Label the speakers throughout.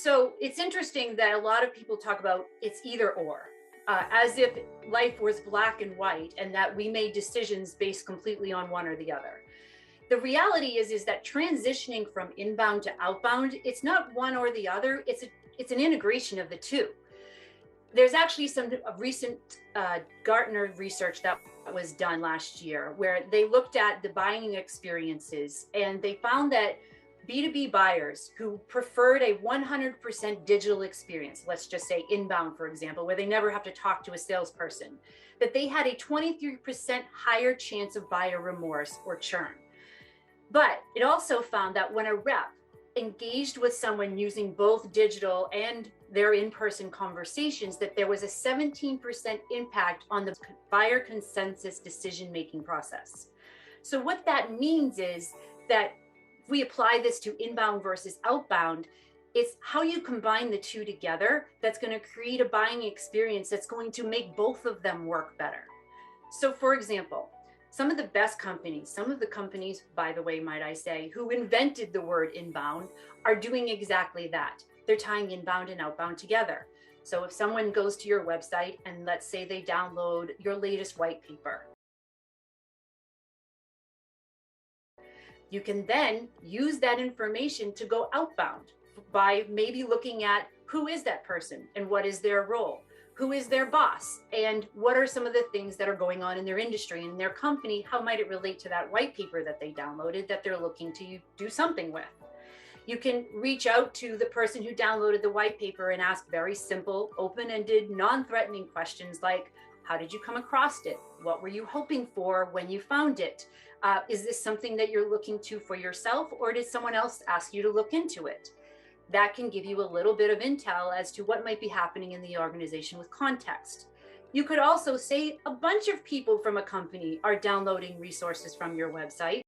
Speaker 1: So it's interesting that a lot of people talk about it's either or, as if life was black and white and that we made decisions based completely on one or the other. The reality is that transitioning from inbound to outbound, it's not one or the other. It's an integration of the two. There's actually some recent Gartner research that was done last year where they looked at the buying experiences, and they found that B2B buyers who preferred a 100% digital experience, let's just say inbound, for example, where they never have to talk to a salesperson, that they had a 23% higher chance of buyer remorse or churn. But it also found that when a rep engaged with someone using both digital and their in-person conversations, that there was a 17% impact on the buyer consensus decision-making process. So what that means is that if we apply this to inbound versus outbound, it's how you combine the two together that's going to create a buying experience that's going to make both of them work better. So for example, some of the best companies, some of the companies, by the way, might I say, who invented the word inbound are doing exactly that. They're tying inbound and outbound together. So if someone goes to your website and let's say they download your latest white paper, you can then use that information to go outbound by maybe looking at who is that person and what is their role, who is their boss, and what are some of the things that are going on in their industry and their company, how might it relate to that white paper that they downloaded that they're looking to do something with. You can reach out to the person who downloaded the white paper and ask very simple, open-ended, non-threatening questions like, how did you come across it? What were you hoping for when you found it? Is this something that you're looking to for yourself, or did someone else ask you to look into it? That can give you a little bit of intel as to what might be happening in the organization with context. You could also say a bunch of people from a company are downloading resources from your website.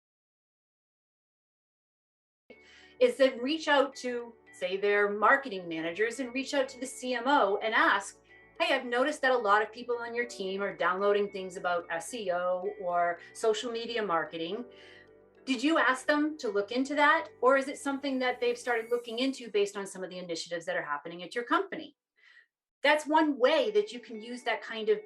Speaker 1: Is then reach out to, say, their marketing managers and reach out to the CMO and ask, hey, I've noticed that a lot of people on your team are downloading things about SEO or social media marketing. Did you ask them to look into that? Or is it something that they've started looking into based on some of the initiatives that are happening at your company? That's one way that you can use that kind of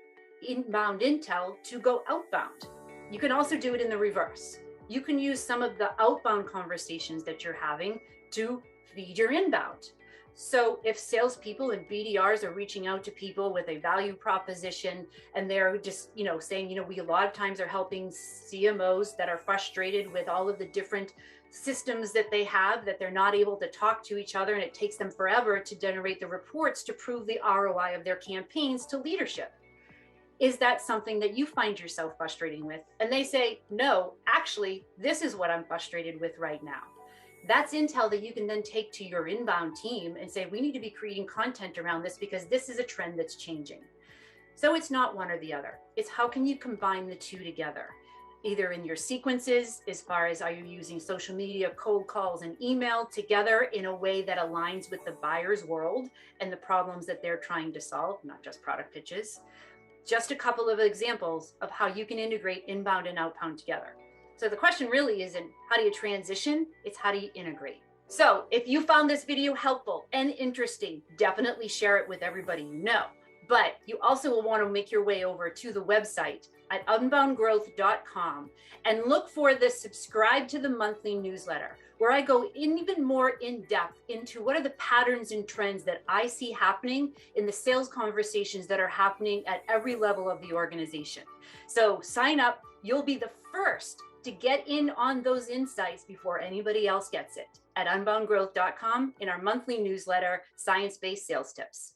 Speaker 1: inbound intel to go outbound. You can also do it in the reverse. You can use some of the outbound conversations that you're having to feed your inbound. So if salespeople and BDRs are reaching out to people with a value proposition and they're just, saying, we a lot of times are helping CMOs that are frustrated with all of the different systems that they have, that they're not able to talk to each other and it takes them forever to generate the reports to prove the ROI of their campaigns to leadership. Is that something that you find yourself frustrating with? And they say, no, actually, this is what I'm frustrated with right now. That's intel that you can then take to your inbound team and say, we need to be creating content around this because this is a trend that's changing. So it's not one or the other. It's how can you combine the two together, either in your sequences, as far as are you using social media, cold calls, and email together in a way that aligns with the buyer's world and the problems that they're trying to solve, not just product pitches. Just a couple of examples of how you can integrate inbound and outbound together. So the question really isn't how do you transition, it's how do you integrate. So if you found this video helpful and interesting, definitely share it with everybody you know. But you also will want to make your way over to the website at outboundgrowth.com and look for the subscribe to the monthly newsletter, where I go even more in depth into what are the patterns and trends that I see happening in the sales conversations that are happening at every level of the organization. So sign up, you'll be the first to get in on those insights before anybody else gets it at outboundgrowth.com in our monthly newsletter, Science-Based Sales Tips.